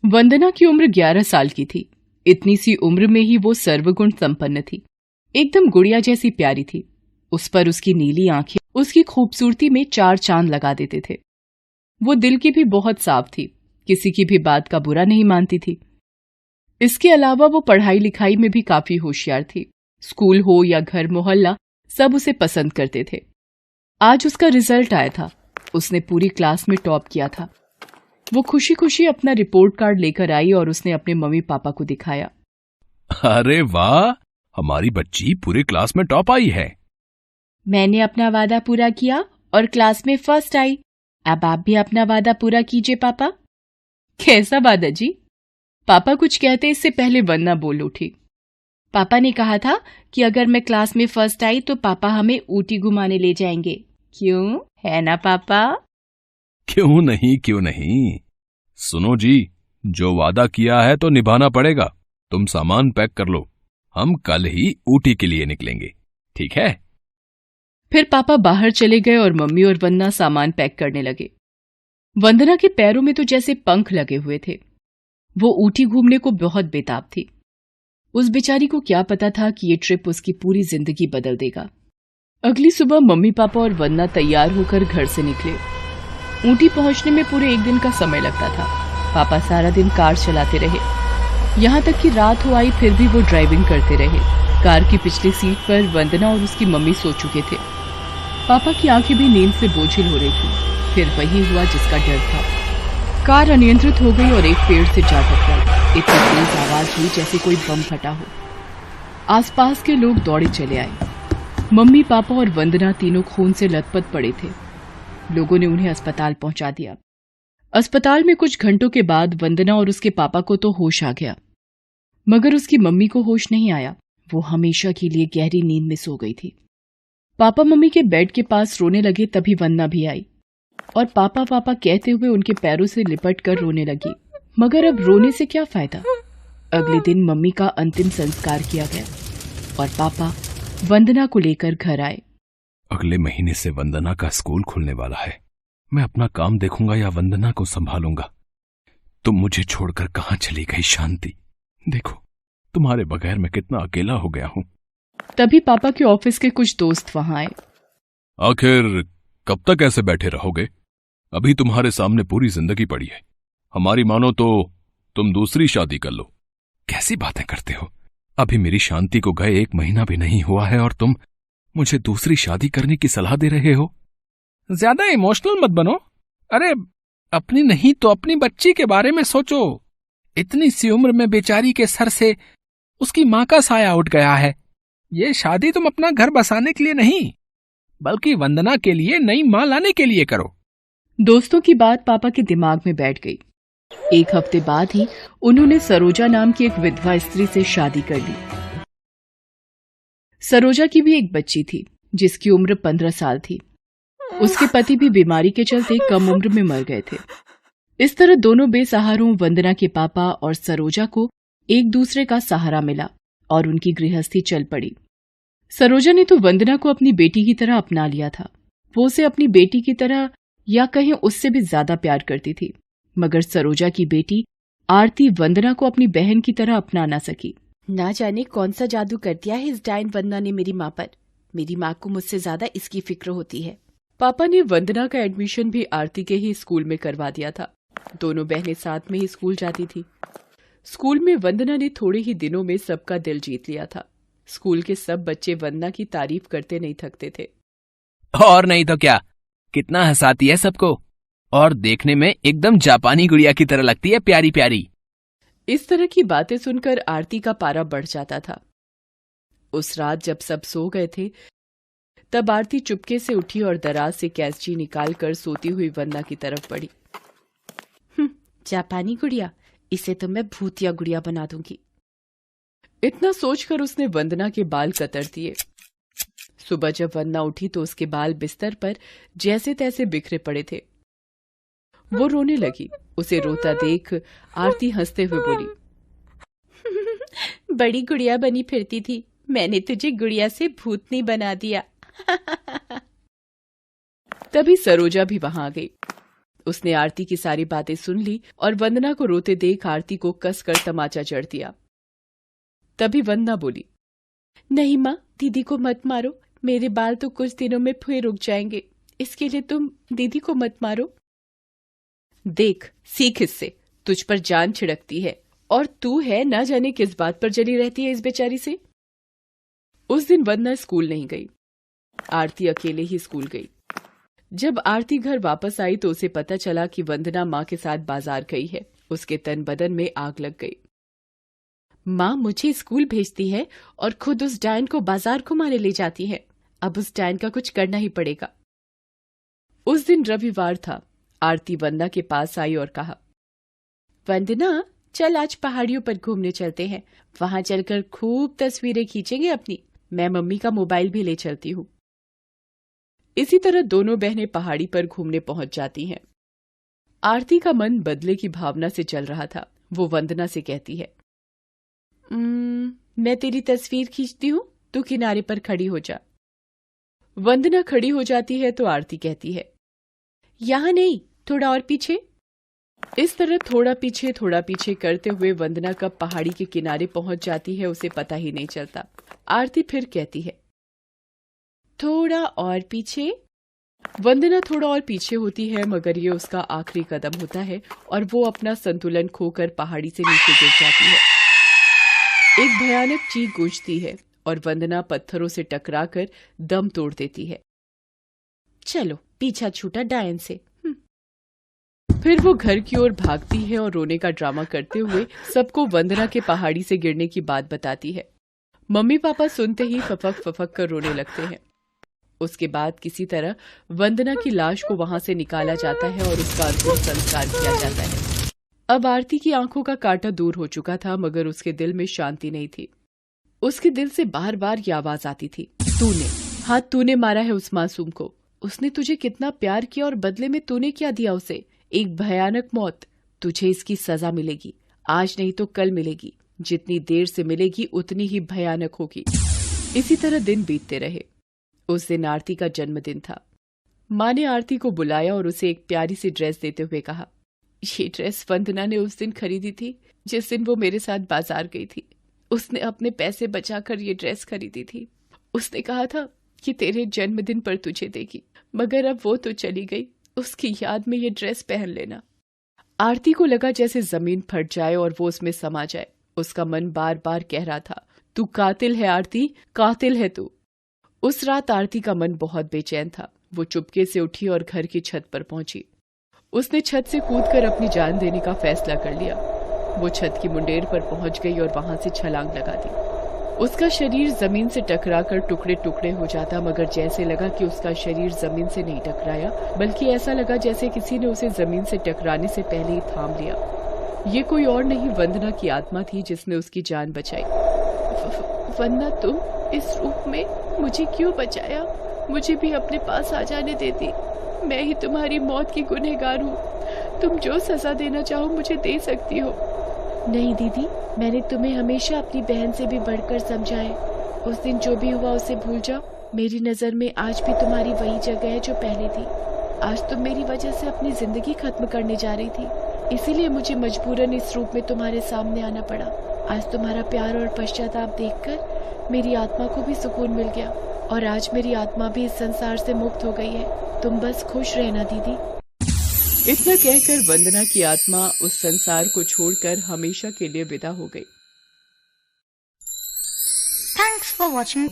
वंदना की उम्र 11 साल की थी। इतनी सी उम्र में ही वो सर्वगुण संपन्न थी, एकदम गुड़िया जैसी प्यारी थी। उस पर उसकी नीली आंखें उसकी खूबसूरती में 4 चांद लगा देते थे। वो दिल की भी बहुत साफ थी, किसी की भी बात का बुरा नहीं मानती थी। इसके अलावा वो पढ़ाई लिखाई में भी काफी होशियार थी। स्कूल हो या घर मोहल्ला, सब उसे पसंद करते थे। आज उसका रिजल्ट आया था। उसने पूरी क्लास में टॉप किया था। वो खुशी खुशी अपना रिपोर्ट कार्ड लेकर आई और उसने अपने मम्मी पापा को दिखाया। अरे वाह, हमारी बच्ची पूरी क्लास में टॉप आई है। मैंने अपना वादा पूरा किया और क्लास में फर्स्ट आई। अब आप भी अपना वादा पूरा कीजिए पापा। कैसा वादा जी? पापा कुछ कहते इससे पहले वंदना बोल उठी। पापा ने कहा था कि अगर मैं क्लास में फर्स्ट आई तो पापा हमें ऊटी घुमाने ले जाएंगे। क्यों, है ना पापा? क्यों नहीं, क्यों नहीं। सुनो जी, जो वादा किया है तो निभाना पड़ेगा। तुम सामान पैक कर लो, हम कल ही ऊटी के लिए निकलेंगे, ठीक है? फिर पापा बाहर चले गए और मम्मी और वंदना सामान पैक करने लगे। वंदना के पैरों में तो जैसे पंख लगे हुए थे। वो ऊटी घूमने को बहुत बेताब थी। उस बेचारी को क्या पता था कि ये ट्रिप उसकी पूरी जिंदगी बदल देगा। अगली सुबह मम्मी पापा और वंदना तैयार होकर घर से निकले। ऊटी पहुंचने में पूरे 1 दिन का समय लगता था। पापा सारा दिन कार चलाते रहे, यहाँ तक कि रात हो आई फिर भी वो ड्राइविंग करते रहे। कार की पिछली सीट पर वंदना और उसकी मम्मी सो चुके थे। पापा की आंखें भी नींद से बोझिल हो रही थी। फिर वही हुआ जिसका डर था। कार अनियंत्रित हो गई और एक पेड़ से जा टकराई। इतनी तेज आवाज हुई जैसे कोई बम फटा हो। आसपास के लोग दौड़े चले आए। मम्मी पापा और वंदना तीनों खून से लथपथ पड़े थे। लोगों ने उन्हें अस्पताल पहुंचा दिया। अस्पताल में कुछ घंटों के बाद वंदना और उसके पापा को तो होश आ गया, मगर उसकी मम्मी को होश नहीं आया। वो हमेशा के लिए गहरी नींद में सो गई थी। पापा मम्मी के बेड के पास रोने लगे, तभी वंदना भी आई और पापा पापा कहते हुए उनके पैरों से लिपट कर रोने लगी। मगर अब रोने से क्या फायदा। अगले दिन मम्मी का अंतिम संस्कार किया गया और पापा वंदना को लेकर घर आए। अगले महीने से वंदना का स्कूल खुलने वाला है। मैं अपना काम देखूंगा या वंदना को संभालूंगा। तुम मुझे छोड़कर कहां चली गई शांति? देखो, तुम्हारे बगैर मैं कितना अकेला हो गया हूं। तभी पापा के ऑफिस के कुछ दोस्त वहां आए। आखिर कब तक ऐसे बैठे रहोगे? अभी तुम्हारे सामने पूरी जिंदगी पड़ी है। हमारी मानो तो तुम दूसरी शादी कर लो। कैसी बातें करते हो? अभी मेरी शांति को गए 1 महीना भी नहीं हुआ है और तुम मुझे दूसरी शादी करने की सलाह दे रहे हो? ज्यादा इमोशनल मत बनो। अरे, अपनी नहीं तो अपनी बच्ची के बारे में सोचो। इतनी सी उम्र में बेचारी के सर से उसकी मां का साया उठ गया है। ये शादी तुम अपना घर बसाने के लिए नहीं, बल्कि वंदना के लिए नई मां लाने के लिए करो। दोस्तों की बात पापा के दिमाग में बैठ गई। 1 हफ्ते बाद ही उन्होंने सरोजा नाम की एक विधवा स्त्री से शादी कर ली। सरोजा की भी एक बच्ची थी जिसकी उम्र 15 साल थी। उसके पति भी बीमारी के चलते कम उम्र में मर गए थे। इस तरह दोनों बेसहारों वंदना के पापा और सरोजा को एक दूसरे का सहारा मिला और उनकी गृहस्थी चल पड़ी। सरोजा ने तो वंदना को अपनी बेटी की तरह अपना लिया था। वो उसे अपनी बेटी की तरह या कहीं उससे भी ज्यादा प्यार करती थी। मगर सरोजा की बेटी आरती वंदना को अपनी बहन की तरह अपना ना सकी। ना जाने कौन सा जादू कर दिया है इस डायन वंदना ने मेरी माँ पर। मेरी माँ को मुझसे ज्यादा इसकी फिक्र होती है। पापा ने वंदना का एडमिशन भी आरती के ही स्कूल में करवा दिया था। दोनों बहनें साथ में ही स्कूल जाती थी। स्कूल में वंदना ने थोड़े ही दिनों में सबका दिल जीत लिया था। स्कूल के सब बच्चे वंदना की तारीफ करते नहीं थकते थे। और नहीं तो क्या, कितना हंसाती है सबको और देखने में एकदम जापानी गुड़िया की तरह लगती है, प्यारी प्यारी। इस तरह की बातें सुनकर आरती का पारा बढ़ जाता था। उस रात जब सब सो गए थे, तब आरती चुपके से उठी और दराज से कैंची निकालकर सोती हुई वंदना की तरफ बढ़ी। जापानी गुड़िया, इसे तो मैं भूतिया गुड़िया बना दूंगी। इतना सोचकर उसने वंदना के बाल कतर दिए। सुबह जब वंदना उठी तो उसके बाल बिस्तर पर जैसे तैसे बिखरे पड़े थे। वो रोने लगी। उसे रोता देख आरती हंसते हुए बोली, बड़ी गुड़िया बनी फिरती थी, मैंने तुझे गुड़िया से भूतनी बना दिया। तभी सरोजा भी वहां आ गई। उसने आरती की सारी बातें सुन ली और वंदना को रोते देख आरती को कसकर तमाचा जड़ दिया। तभी वंदना बोली, नहीं माँ, दीदी को मत मारो, मेरे बाल तो कुछ दिनों में फिर रुक जाएंगे, इसके लिए तुम दीदी को मत मारो। देख, सीख इससे, तुझ पर जान छिड़कती है और तू है ना जाने किस बात पर जली रहती है इस बेचारी से। उस दिन वंदना स्कूल नहीं गई, आरती अकेले ही स्कूल गई। जब आरती घर वापस आई तो उसे पता चला कि वंदना माँ के साथ बाजार गई है। उसके तन बदन में आग लग गई। माँ मुझे स्कूल भेजती है और खुद उस डायन को बाजार घुमाने ले जाती है। अब उस डायन का कुछ करना ही पड़ेगा। उस दिन रविवार था। आरती वंदना के पास आई और कहा, वंदना, चल आज पहाड़ियों पर घूमने चलते हैं, वहां चलकर खूब तस्वीरें खींचेंगे अपनी। मैं मम्मी का मोबाइल भी ले चलती हूँ। इसी तरह दोनों बहनें पहाड़ी पर घूमने पहुंच जाती हैं। आरती का मन बदले की भावना से चल रहा था। वो वंदना से कहती है, मैं तेरी तस्वीर खींचती हूँ, तू किनारे पर खड़ी हो जा। वंदना खड़ी हो जाती है तो आरती कहती है, यहाँ नहीं, थोड़ा और पीछे। इस तरह थोड़ा पीछे करते हुए वंदना कब पहाड़ी के किनारे पहुंच जाती है उसे पता ही नहीं चलता। आरती फिर कहती है, थोड़ा और पीछे। वंदना थोड़ा और पीछे होती है, मगर ये उसका आखिरी कदम होता है और वो अपना संतुलन खोकर पहाड़ी से नीचे गिर जाती है। एक भयानक चीख गूंजती है और वंदना पत्थरों से टकराकर दम तोड़ देती है। चलो, पीछा छूटा डायन से। फिर वो घर की ओर भागती है और रोने का ड्रामा करते हुए सबको वंदना के पहाड़ी से गिरने की बात बताती है। मम्मी पापा सुनते ही फफक कर रोने लगते हैं। उसके बाद किसी तरह वंदना की लाश को वहां से निकाला जाता है और उसका अंतिम संस्कार किया जाता है। अब आरती की आंखों का कांटा दूर हो चुका था, मगर उसके दिल में शांति नहीं थी। उसके दिल से बार बार ये आवाज आती थी, तूने मारा है उस मासूम को। उसने तुझे कितना प्यार किया और बदले में तूने क्या दिया उसे? एक भयानक मौत। तुझे इसकी सजा मिलेगी, आज नहीं तो कल मिलेगी। जितनी देर से मिलेगी उतनी ही भयानक होगी। इसी तरह दिन बीतते रहे। उस दिन आरती का जन्मदिन था। माँ ने आरती को बुलाया और उसे एक प्यारी सी ड्रेस देते हुए कहा, ये ड्रेस वंदना ने उस दिन खरीदी थी जिस दिन वो मेरे साथ बाजार गई थी। उसने अपने पैसे बचाकर ये ड्रेस खरीदी थी। उसने कहा था कि तेरे जन्मदिन पर तुझे देगी, मगर अब वो तो चली गई। उसकी याद में ये ड्रेस पहन लेना। आरती को लगा जैसे जमीन फट जाए और वो उसमें समा जाए। उसका मन बार बार कह रहा था, तू कातिल है आरती, कातिल है तू। उस रात आरती का मन बहुत बेचैन था। वो चुपके से उठी और घर की छत पर पहुंची। उसने छत से कूदकर अपनी जान देने का फैसला कर लिया। वो छत की मुंडेर पर पहुंच गई और वहां से छलांग लगा दी। उसका शरीर जमीन से टकराकर टुकड़े टुकड़े हो जाता, मगर जैसे लगा कि उसका शरीर जमीन से नहीं टकराया, बल्कि ऐसा लगा जैसे किसी ने उसे जमीन से टकराने से पहले ही थाम लिया। ये कोई और नहीं, वंदना की आत्मा थी जिसने उसकी जान बचाई। वंदना, तुम इस रूप में मुझे क्यों बचाया? मुझे भी अपने पास आ जाने देती। मैं ही तुम्हारी मौत की गुनहगार हूँ। तुम जो सजा देना चाहो मुझे दे सकती हो। नहीं दीदी, मैंने तुम्हें हमेशा अपनी बहन से भी बढ़कर समझा है। उस दिन जो भी हुआ उसे भूल जाओ। मेरी नजर में आज भी तुम्हारी वही जगह है जो पहले थी। आज तुम मेरी वजह से अपनी जिंदगी खत्म करने जा रही थी, इसीलिए मुझे मजबूरन इस रूप में तुम्हारे सामने आना पड़ा। आज तुम्हारा प्यार और पश्चाताप देखकर मेरी आत्मा को भी सुकून मिल गया और आज मेरी आत्मा भी इस संसार से मुक्त हो गई है। तुम बस खुश रहना दीदी। इतना कहकर वंदना की आत्मा उस संसार को छोड़कर हमेशा के लिए विदा हो गई। Thanks for watching.